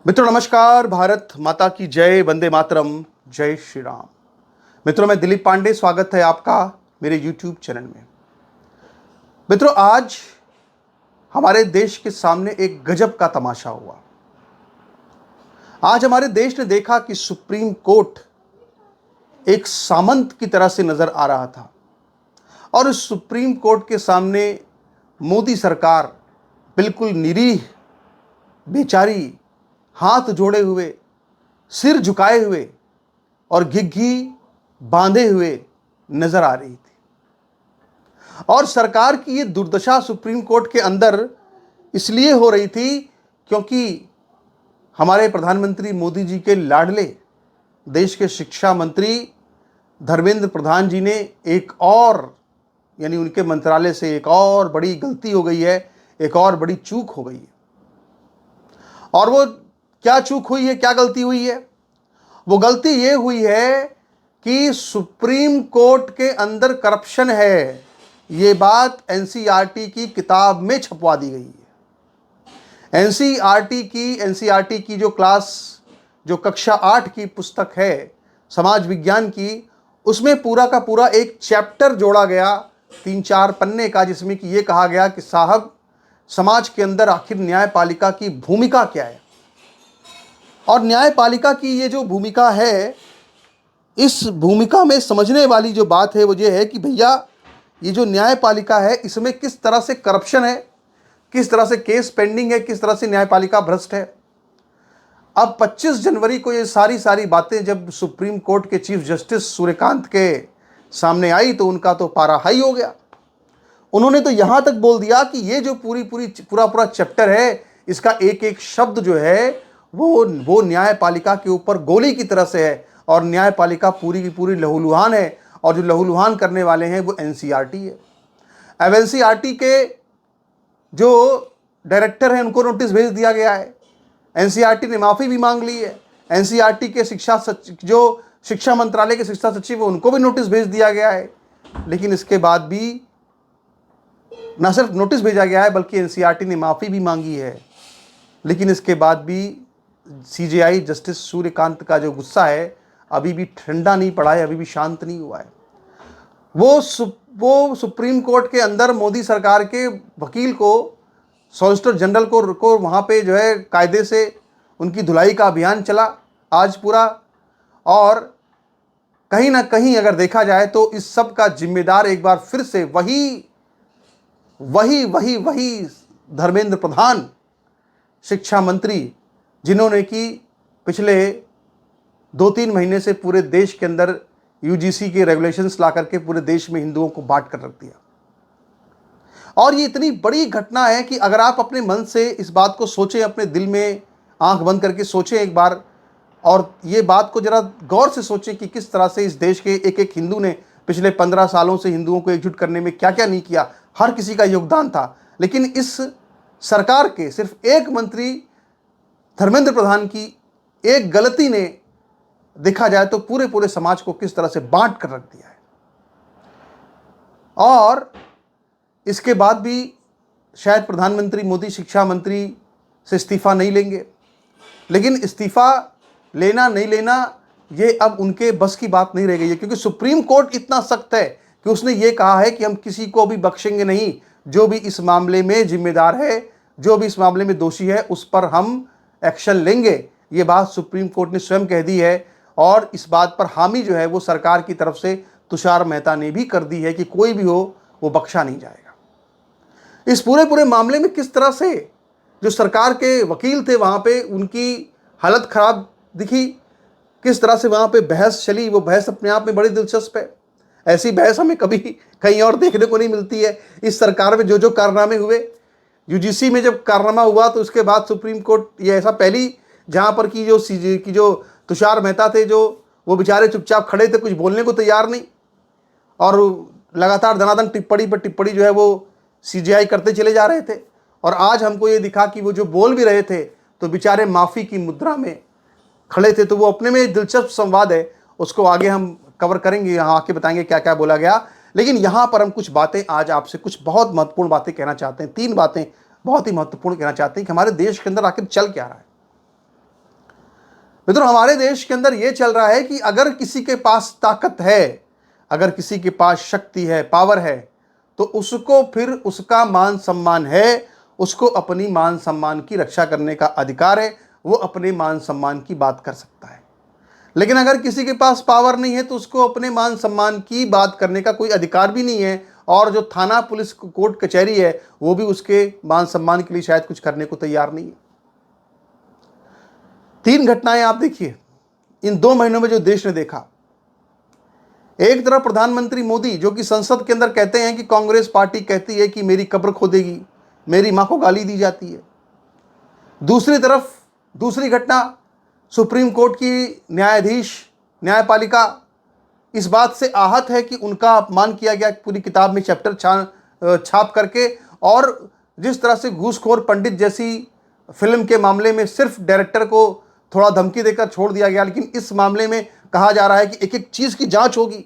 मित्रों नमस्कार। भारत माता की जय, वंदे मातरम, जय श्री राम। मित्रों मैं दिलीप पांडे, स्वागत है आपका मेरे YouTube चैनल में। मित्रों आज हमारे देश के सामने एक गजब का तमाशा हुआ। आज हमारे देश ने देखा कि सुप्रीम कोर्ट एक सामंत की तरह से नजर आ रहा था और इस सुप्रीम कोर्ट के सामने मोदी सरकार बिल्कुल निरीह, बेचारी, हाथ जोड़े हुए, सिर झुकाए हुए और घिघी बांधे हुए नजर आ रही थी। और सरकार की ये दुर्दशा सुप्रीम कोर्ट के अंदर इसलिए हो रही थी क्योंकि हमारे प्रधानमंत्री मोदी जी के लाडले देश के शिक्षा मंत्री धर्मेंद्र प्रधान जी ने एक और यानी उनके मंत्रालय से एक और बड़ी गलती हो गई है, एक और बड़ी चूक हो गई है। और वो क्या चूक हुई है, क्या गलती हुई है? वो गलती ये हुई है कि सुप्रीम कोर्ट के अंदर करप्शन है, ये बात एनसीईआरटी की किताब में छपवा दी गई है। एनसीईआरटी की जो कक्षा 8 की पुस्तक है समाज विज्ञान की, उसमें पूरा का पूरा एक चैप्टर जोड़ा गया 3-4 पन्ने का, जिसमें कि ये कहा गया कि साहब समाज के अंदर आखिर न्यायपालिका की भूमिका क्या है। और न्यायपालिका की ये जो भूमिका है, इस भूमिका में समझने वाली जो बात है वो ये है कि भैया ये जो न्यायपालिका है इसमें किस तरह से करप्शन है, किस तरह से केस पेंडिंग है, किस तरह से न्यायपालिका भ्रष्ट है। अब 25 जनवरी को ये सारी बातें जब सुप्रीम कोर्ट के चीफ जस्टिस सूर्यकांत के सामने आई तो उनका तो पारा हाई हो गया। उन्होंने तो यहाँ तक बोल दिया कि ये जो पूरा चैप्टर है, इसका एक एक शब्द जो है वो न्यायपालिका के ऊपर गोली की तरह से है और न्यायपालिका पूरी की पूरी लहूलुहान है और जो लहूलुहान करने वाले हैं वो एनसीईआरटी है। अब एनसीईआरटी के जो डायरेक्टर हैं उनको नोटिस भेज दिया गया है। एनसीईआरटी ने माफ़ी भी मांग ली है। एनसीईआरटी के जो शिक्षा मंत्रालय के शिक्षा सचिव है उनको भी नोटिस भेज दिया गया है। लेकिन इसके बाद भी न सिर्फ नोटिस भेजा गया है बल्कि एनसीईआरटी ने माफ़ी भी मांगी है, लेकिन इसके बाद भी सीजेआई जस्टिस सूर्यकांत का जो गुस्सा है अभी भी ठंडा नहीं पड़ा है, अभी भी शांत नहीं हुआ है। वो सुप्रीम कोर्ट के अंदर मोदी सरकार के वकील को, सॉलिसिटर जनरल को वहाँ पे जो है कायदे से उनकी धुलाई का अभियान चला आज पूरा। और कहीं ना कहीं अगर देखा जाए तो इस सब का जिम्मेदार एक बार फिर से वही धर्मेंद्र प्रधान, शिक्षा मंत्री, जिन्होंने कि पिछले 2-3 महीने से पूरे देश के अंदर यूजीसी के रेगुलेशंस ला करके पूरे देश में हिंदुओं को बांट कर रख दिया। और ये इतनी बड़ी घटना है कि अगर आप अपने मन से इस बात को सोचें, अपने दिल में आंख बंद करके सोचें एक बार, और ये बात को जरा गौर से सोचें कि किस तरह से इस देश के एक एक हिंदू ने पिछले 15 सालों से हिंदुओं को एकजुट करने में क्या क्या नहीं किया। हर किसी का योगदान था, लेकिन इस सरकार के सिर्फ एक मंत्री धर्मेंद्र प्रधान की एक गलती ने देखा जाए तो पूरे समाज को किस तरह से बांट कर रख दिया है। और इसके बाद भी शायद प्रधानमंत्री मोदी शिक्षा मंत्री से इस्तीफा नहीं लेंगे, लेकिन इस्तीफा लेना नहीं लेना ये अब उनके बस की बात नहीं रह गई है, क्योंकि सुप्रीम कोर्ट इतना सख्त है कि उसने ये कहा है कि हम किसी को भी बख्शेंगे नहीं। जो भी इस मामले में जिम्मेदार है, जो भी इस मामले में दोषी है, उस पर हम एक्शन लेंगे। ये बात सुप्रीम कोर्ट ने स्वयं कह दी है और इस बात पर हामी जो है वो सरकार की तरफ से तुषार मेहता ने भी कर दी है कि कोई भी हो वो बख्शा नहीं जाएगा। इस पूरे मामले में किस तरह से जो सरकार के वकील थे वहाँ पे उनकी हालत खराब दिखी, किस तरह से वहाँ पे बहस चली, वो बहस अपने आप में बड़ी दिलचस्प है। ऐसी बहस हमें कभी कहीं और देखने को नहीं मिलती है। इस सरकार में जो कारनामे हुए, यूजीसी में जब कारनामा हुआ तो उसके बाद सुप्रीम कोर्ट ये ऐसा पहली जहाँ पर की जो तुषार मेहता थे, जो वो बेचारे चुपचाप खड़े थे, कुछ बोलने को तैयार नहीं, और लगातार धनाधन टिप्पणी पर टिप्पणी जो है वो सीजेआई करते चले जा रहे थे। और आज हमको ये दिखा कि वो जो बोल भी रहे थे तो बेचारे माफ़ी की मुद्रा में खड़े थे। तो वो अपने में दिलचस्प संवाद है, उसको आगे हम कवर करेंगे, यहाँ आके बताएंगे क्या क्या बोला गया। लेकिन यहाँ पर हम कुछ बातें आज आपसे कुछ बहुत महत्वपूर्ण बातें कहना चाहते हैं। 3 बातें बहुत ही महत्वपूर्ण कहना चाहते हैं कि हमारे देश के अंदर आखिर चल क्या रहा है। मित्रों, हमारे देश के अंदर यह चल रहा है कि अगर किसी के पास ताकत है, अगर किसी के पास शक्ति है, पावर है, तो उसको फिर उसका मान सम्मान है, उसको अपनी मान सम्मान की रक्षा करने का अधिकार है, वो अपने मान सम्मान की बात कर सकता है। लेकिन अगर किसी के पास पावर नहीं है तो उसको अपने मान सम्मान की बात करने का कोई अधिकार भी नहीं है, और जो थाना, पुलिस, कोर्ट कचहरी है वो भी उसके मान सम्मान के लिए शायद कुछ करने को तैयार नहीं है। 3 घटनाएं आप देखिए इन 2 महीनों में जो देश ने देखा। एक तरफ प्रधानमंत्री मोदी जो कि संसद के अंदर कहते हैं कि कांग्रेस पार्टी कहती है कि मेरी कब्र खोदेगी, मेरी मां को गाली दी जाती है। दूसरी तरफ दूसरी घटना, सुप्रीम कोर्ट की न्यायाधीश, न्यायपालिका इस बात से आहत है कि उनका अपमान किया गया पूरी किताब में चैप्टर छाप करके, और जिस तरह से घूसखोर पंडित जैसी फिल्म के मामले में सिर्फ डायरेक्टर को थोड़ा धमकी देकर छोड़ दिया गया, लेकिन इस मामले में कहा जा रहा है कि एक एक चीज़ की जांच होगी,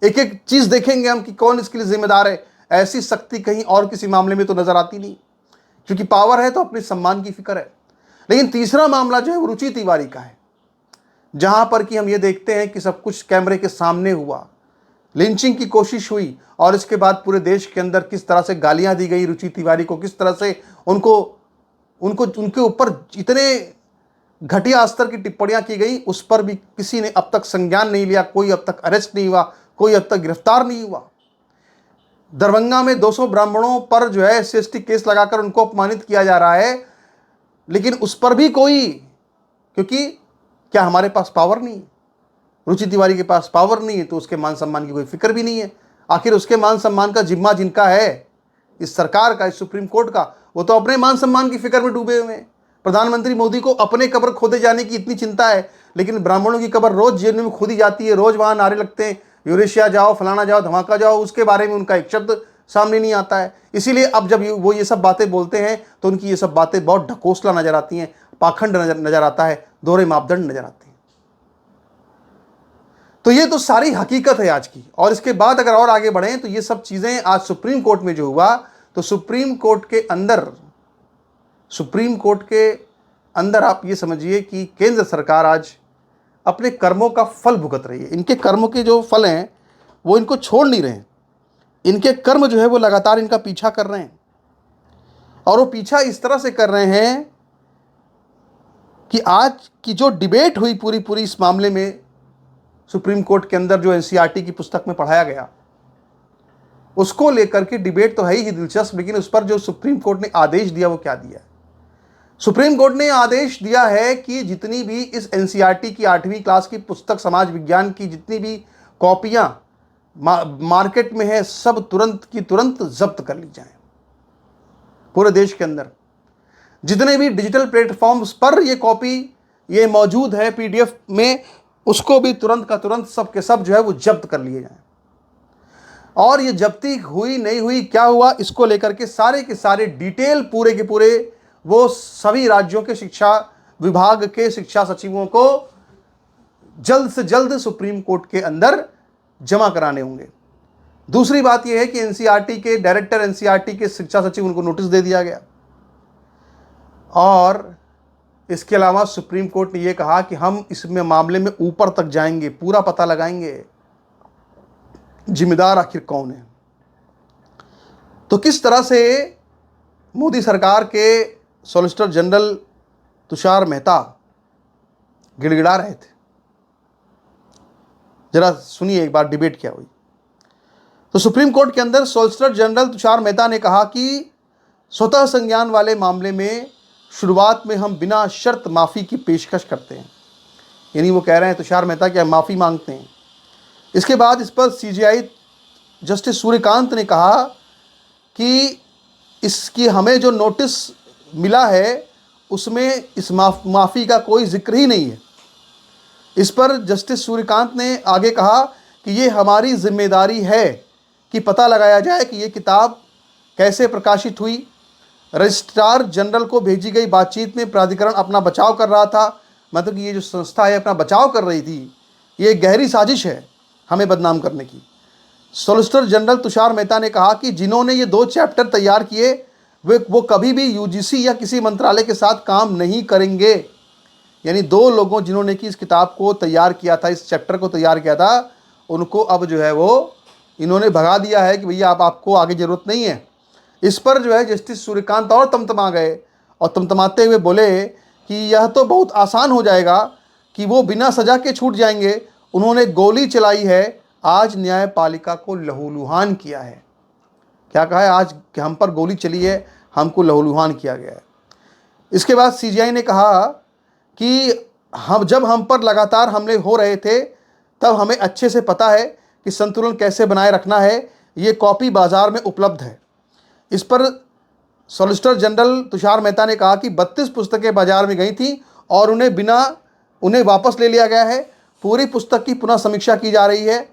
एक एक चीज़ देखेंगे हम कि कौन इसके लिए जिम्मेदार है। ऐसी सख्ती कहीं और किसी मामले में तो नजर आती नहीं, क्योंकि पावर है तो अपने सम्मान की फिक्र है। लेकिन तीसरा मामला जो है वो रुचि तिवारी का है, जहां पर कि हम ये देखते हैं कि सब कुछ कैमरे के सामने हुआ, लिंचिंग की कोशिश हुई, और इसके बाद पूरे देश के अंदर किस तरह से गालियां दी गई रुचि तिवारी को, किस तरह से उनके ऊपर इतने घटिया स्तर की टिप्पणियां की गई, उस पर भी किसी ने अब तक संज्ञान नहीं लिया, कोई अब तक अरेस्ट नहीं हुआ, कोई अब तक गिरफ्तार नहीं हुआ। दरभंगा में 200 ब्राह्मणों पर जो है SC/ST केस लगाकर उनको अपमानित किया जा रहा है, लेकिन उस पर भी कोई, क्योंकि क्या हमारे पास पावर नहीं है? रुचि तिवारी के पास पावर नहीं है तो उसके मान सम्मान की कोई फिक्र भी नहीं है। आखिर उसके मान सम्मान का जिम्मा जिनका है, इस सरकार का, इस सुप्रीम कोर्ट का, वो तो अपने मान सम्मान की फिक्र में डूबे हुए हैं। प्रधानमंत्री मोदी को अपने कब्र खोदे जाने की इतनी चिंता है, लेकिन ब्राह्मणों की कब्र रोज जेल में खोदी जाती है, रोज वहां नारे लगते हैं, यूरेशिया जाओ, फलाना जाओ, धमाका जाओ, उसके बारे में उनका एक शब्द सामने नहीं आता है। इसीलिए अब जब वो ये सब बातें बोलते हैं तो उनकी ये सब बातें बहुत ढकोसला नजर आती हैं, पाखंड नजर आता है, दोहरे मापदंड नजर आते हैं। तो ये तो सारी हकीकत है आज की। और इसके बाद अगर और आगे बढ़ें तो ये सब चीजें आज सुप्रीम कोर्ट में जो हुआ, तो सुप्रीम कोर्ट के अंदर आप ये समझिए कि केंद्र सरकार आज अपने कर्मों का फल भुगत रही है। इनके कर्मों के जो फल हैं वो इनको छोड़ नहीं रहे हैं। इनके कर्म जो है वो लगातार इनका पीछा कर रहे हैं, और वो पीछा इस तरह से कर रहे हैं कि आज की जो डिबेट हुई पूरी इस मामले में सुप्रीम कोर्ट के अंदर, जो NCERT की पुस्तक में पढ़ाया गया, उसको लेकर के डिबेट तो है ही दिलचस्प, लेकिन उस पर जो सुप्रीम कोर्ट ने आदेश दिया वो क्या दिया है? सुप्रीम कोर्ट ने आदेश दिया है कि जितनी भी इस NCERT की 8वीं क्लास की पुस्तक समाज विज्ञान की जितनी भी कॉपियां मार्केट में है, सब तुरंत की तुरंत जब्त कर ली जाएं। पूरे देश के अंदर जितने भी डिजिटल प्लेटफॉर्म्स पर ये कॉपी ये मौजूद है PDF में, उसको भी तुरंत का तुरंत सब के सब जो है वो जब्त कर लिए जाएं। और ये जब्ती हुई नहीं हुई, क्या हुआ, इसको लेकर के सारे डिटेल पूरे के पूरे वो सभी राज्यों के शिक्षा विभाग के शिक्षा सचिवों को जल्द से जल्द सुप्रीम कोर्ट के अंदर जमा कराने होंगे। दूसरी बात यह है कि NCERT के डायरेक्टर, NCERT के शिक्षा सचिव, उनको नोटिस दे दिया गया। और इसके अलावा सुप्रीम कोर्ट ने यह कहा कि हम इसमें मामले में ऊपर तक जाएंगे, पूरा पता लगाएंगे जिम्मेदार आखिर कौन है। तो किस तरह से मोदी सरकार के सॉलिसिटर जनरल तुषार मेहता गिड़गिड़ा रहे थे, जरा सुनिए एक बार डिबेट क्या हुई। तो सुप्रीम कोर्ट के अंदर सॉलिसिटर जनरल तुषार मेहता ने कहा कि स्वतः संज्ञान वाले मामले में शुरुआत में हम बिना शर्त माफ़ी की पेशकश करते हैं। यानी वो कह रहे हैं तुषार मेहता कि हम माफ़ी मांगते हैं। इसके बाद इस पर CJI जस्टिस सूर्यकांत ने कहा कि इसकी हमें जो नोटिस मिला है उसमें इस माफ़ी का कोई जिक्र ही नहीं है। इस पर जस्टिस सूर्यकांत ने आगे कहा कि ये हमारी जिम्मेदारी है कि पता लगाया जाए कि ये किताब कैसे प्रकाशित हुई। रजिस्ट्रार जनरल को भेजी गई बातचीत में प्राधिकरण अपना बचाव कर रहा था, मतलब कि ये जो संस्था है अपना बचाव कर रही थी, ये गहरी साजिश है हमें बदनाम करने की। सॉलिसिटर जनरल तुषार मेहता ने कहा कि जिन्होंने ये 2 चैप्टर तैयार किए वो कभी भी UGC या किसी मंत्रालय के साथ काम नहीं करेंगे। यानी 2 लोगों जिन्होंने कि इस किताब को तैयार किया था, इस चैप्टर को तैयार किया था, उनको अब जो है वो इन्होंने भगा दिया है कि भैया अब आपको आगे ज़रूरत नहीं है। इस पर जो है जस्टिस सूर्यकांत और तमतमा गए और तमतमाते हुए बोले कि यह तो बहुत आसान हो जाएगा कि वो बिना सजा के छूट जाएंगे। उन्होंने गोली चलाई है, आज न्यायपालिका को लहूलुहान किया है। क्या कहा है? आज हम पर गोली चली है, हमको लहूलुहान किया गया है। इसके बाद सीजीआई ने कहा कि हम पर लगातार हमले हो रहे थे, तब हमें अच्छे से पता है कि संतुलन कैसे बनाए रखना है। ये कॉपी बाजार में उपलब्ध है। इस पर सॉलिसिटर जनरल तुषार मेहता ने कहा कि 32 पुस्तकें बाजार में गई थी और उन्हें वापस ले लिया गया है। पूरी पुस्तक की पुनः समीक्षा की जा रही है।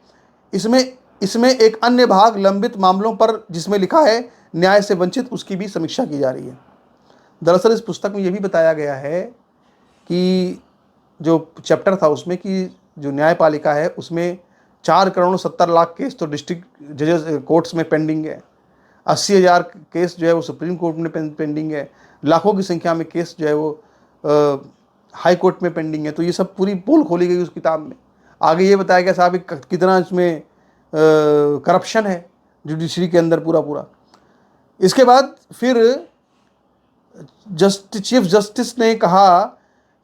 इसमें एक अन्य भाग लंबित मामलों पर जिसमें लिखा है न्याय से वंचित, उसकी भी समीक्षा की जा रही है। दरअसल इस पुस्तक में यह भी बताया गया है कि जो चैप्टर था उसमें कि जो न्यायपालिका है उसमें 4 करोड़ 70 लाख केस तो डिस्ट्रिक्ट जजेस कोर्ट्स में पेंडिंग है, 80,000 केस जो है वो सुप्रीम कोर्ट में पेंडिंग है, लाखों की संख्या में केस जो है वो हाई कोर्ट में पेंडिंग है। तो ये सब पूरी पोल खोली गई उस किताब में। आगे ये बताया गया साहब कितना इसमें करप्शन है जुडिशरी के अंदर पूरा। इसके बाद फिर चीफ जस्टिस ने कहा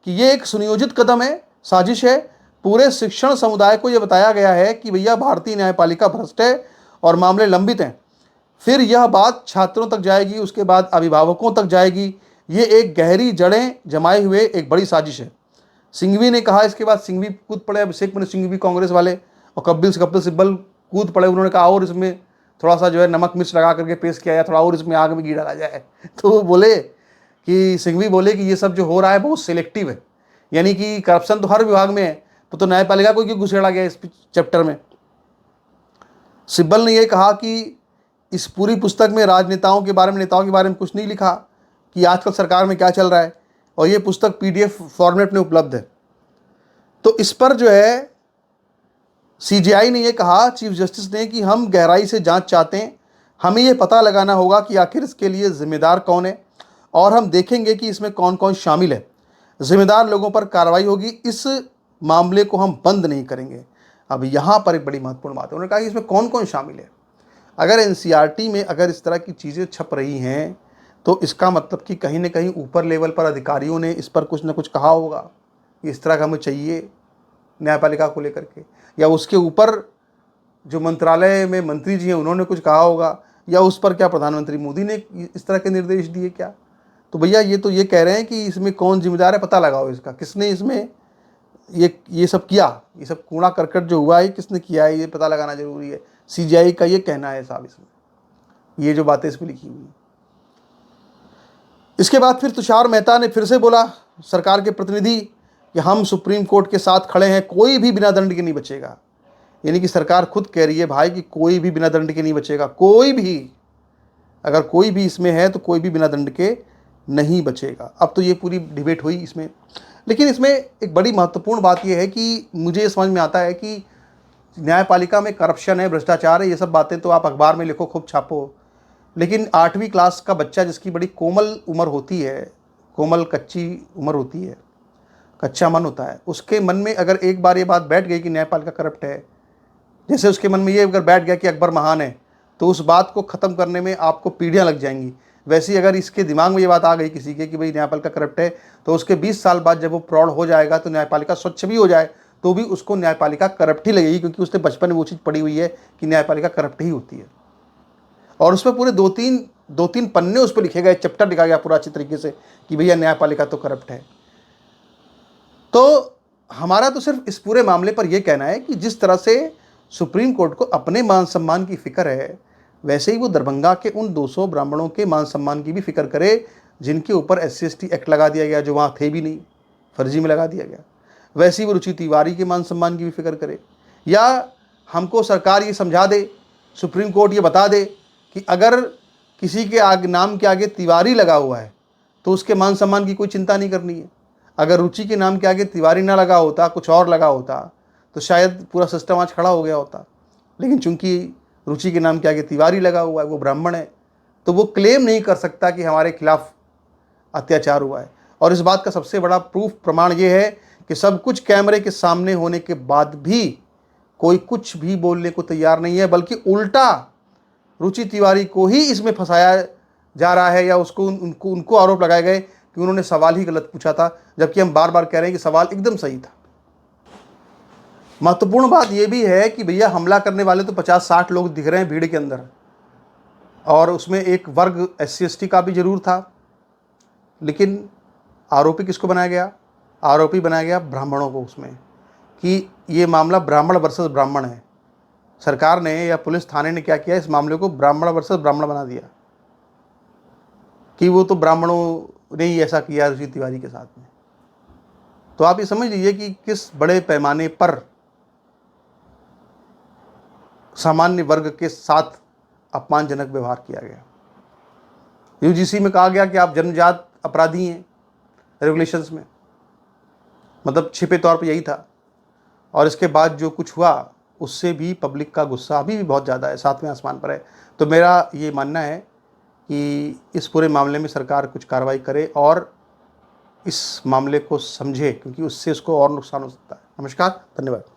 कि ये एक सुनियोजित कदम है, साजिश है। पूरे शिक्षण समुदाय को यह बताया गया है कि भैया भारतीय न्यायपालिका भ्रष्ट है और मामले लंबित हैं। फिर यह बात छात्रों तक जाएगी, उसके बाद अभिभावकों तक जाएगी। ये एक गहरी जड़ें जमाए हुए एक बड़ी साजिश है, सिंघवी ने कहा। इसके बाद सिंघवी कूद पड़े, अभिषेक मनु सिंघवी कांग्रेस वाले, और कपिल सिब्बल कूद पड़े। उन्होंने कहा और इसमें थोड़ा सा जो है नमक मिर्च लगा करके पेश किया जाए, थोड़ा और इसमें आग में घी डाला जाए। तो वो बोले कि सिंघवी बोले कि ये सब जो हो रहा है बहुत सिलेक्टिव है, यानी कि करप्शन तो हर विभाग में है, तो न्यायपालिका को क्यों घुसेड़ा गया इस चैप्टर में। सिब्बल ने यह कहा कि इस पूरी पुस्तक में राजनेताओं के बारे में कुछ नहीं लिखा कि आजकल सरकार में क्या चल रहा है, और ये पुस्तक पीडीएफ फॉर्मेट में उपलब्ध है। तो इस पर जो है सीजीआई ने यह कहा, चीफ जस्टिस ने, कि हम गहराई से जांच चाहते हैं। हमें यह पता लगाना होगा कि आखिर इसके लिए जिम्मेदार कौन है, और हम देखेंगे कि इसमें कौन कौन शामिल है। जिम्मेदार लोगों पर कार्रवाई होगी। इस मामले को हम बंद नहीं करेंगे। अब यहाँ पर एक बड़ी महत्वपूर्ण बात है, उन्होंने कहा कि इसमें कौन कौन शामिल है। अगर एनसीईआरटी में अगर इस तरह की चीज़ें छप रही हैं तो इसका मतलब कि कहीं ना कहीं ऊपर लेवल पर अधिकारियों ने इस पर कुछ ना कुछ कहा होगा कि इस तरह का हमें चाहिए न्यायपालिका को लेकर के, या उसके ऊपर जो मंत्रालय में मंत्री जी हैं उन्होंने कुछ कहा होगा, या उस पर क्या प्रधानमंत्री मोदी ने इस तरह के निर्देश दिए क्या। तो भैया ये कह रहे हैं कि इसमें कौन जिम्मेदार है, पता लगाओ इसका, किसने इसमें ये सब किया, ये सब कूड़ा करकट जो हुआ है किसने किया है, ये पता लगाना जरूरी है। सीजीआई का ये कहना है साहब, इसमें ये जो बातें इसमें लिखी हुई। इसके बाद फिर तुषार मेहता ने फिर से बोला, सरकार के प्रतिनिधि, कि हम सुप्रीम कोर्ट के साथ खड़े हैं, कोई भी बिना दंड के नहीं बचेगा। यानी कि सरकार खुद कह रही है भाई कि कोई भी बिना दंड के नहीं बचेगा, कोई भी, अगर कोई भी इसमें है तो कोई भी बिना दंड के नहीं बचेगा। अब तो ये पूरी डिबेट हुई इसमें, लेकिन इसमें एक बड़ी महत्वपूर्ण बात यह है कि मुझे ये समझ में आता है कि न्यायपालिका में करप्शन है, भ्रष्टाचार है, ये सब बातें तो आप अखबार में लिखो, खूब छापो, लेकिन 8वीं क्लास का बच्चा जिसकी बड़ी कोमल उम्र होती है, कोमल कच्ची उम्र होती है, कच्चा मन होता है, उसके मन में अगर एक बार ये बात बैठ गई कि न्यायपालिका करप्ट है, जैसे उसके मन में ये अगर बैठ गया कि अकबर महान है, तो उस बात को ख़त्म करने में आपको पीढ़ियाँ लग जाएंगी। वैसे ही अगर इसके दिमाग में ये बात आ गई किसी के कि भाई न्यायपालिका करप्ट है, तो उसके 20 साल बाद जब वो प्रौढ़ हो जाएगा तो न्यायपालिका स्वच्छ भी हो जाए तो भी उसको न्यायपालिका करप्ट ही लगेगी, क्योंकि उसने बचपन में वो चीज़ पड़ी हुई है कि न्यायपालिका करप्ट ही होती है। और उस पर पूरे दो तीन पन्ने उस पर लिखे गए, चैप्टर लिखा गया पूरा अच्छी तरीके से कि भैया न्यायपालिका तो करप्ट है। तो हमारा तो सिर्फ इस पूरे मामले पर यह कहना है कि जिस तरह से सुप्रीम कोर्ट को अपने मान सम्मान की फिक्र है, वैसे ही वो दरभंगा के उन 200 ब्राह्मणों के मान सम्मान की भी फिक्र करे जिनके ऊपर SC/ST एक्ट लगा दिया गया, जो वहाँ थे भी नहीं, फर्जी में लगा दिया गया। वैसे ही वो रुचि तिवारी के मान सम्मान की भी फिक्र करे, या हमको सरकार ये समझा दे, सुप्रीम कोर्ट ये बता दे कि अगर किसी के नाम के आगे तिवारी लगा हुआ है तो उसके मान सम्मान की कोई चिंता नहीं करनी है। अगर रुचि के नाम के आगे तिवारी ना लगा होता, कुछ और लगा होता, तो शायद पूरा सिस्टम आज खड़ा हो गया होता। लेकिन चूंकि रुचि के नाम के आगे तिवारी लगा हुआ है, वो ब्राह्मण है, तो वो क्लेम नहीं कर सकता कि हमारे खिलाफ अत्याचार हुआ है। और इस बात का सबसे बड़ा प्रूफ प्रमाण ये है कि सब कुछ कैमरे के सामने होने के बाद भी कोई कुछ भी बोलने को तैयार नहीं है, बल्कि उल्टा रुचि तिवारी को ही इसमें फंसाया जा रहा है, या उनको आरोप लगाए गए कि उन्होंने सवाल ही गलत पूछा था, जबकि हम बार बार कह रहे हैं कि सवाल एकदम सही था। महत्वपूर्ण बात यह भी है कि भैया हमला करने वाले तो 50-60 लोग दिख रहे हैं भीड़ के अंदर, और उसमें एक वर्ग SC/ST का भी जरूर था, लेकिन आरोपी किसको बनाया गया? आरोपी बनाया गया ब्राह्मणों को उसमें, कि ये मामला ब्राह्मण वर्सेस ब्राह्मण है। सरकार ने या पुलिस थाने ने क्या किया, इस मामले को ब्राह्मण वर्सेस ब्राह्मण बना दिया कि वो तो ब्राह्मणों ने ही ऐसा किया रुचि तिवारी के साथ में। तो आप ये समझ लीजिए कि किस बड़े पैमाने पर सामान्य वर्ग के साथ अपमानजनक व्यवहार किया गया। UGC में कहा गया कि आप जन्मजात अपराधी हैं, रेगुलेशंस में, मतलब छिपे तौर पे यही था। और इसके बाद जो कुछ हुआ उससे भी पब्लिक का गुस्सा अभी भी बहुत ज़्यादा है, 7वें आसमान पर है। तो मेरा ये मानना है कि इस पूरे मामले में सरकार कुछ कार्रवाई करे और इस मामले को समझे, क्योंकि उससे उसको और नुकसान हो सकता है। नमस्कार, धन्यवाद।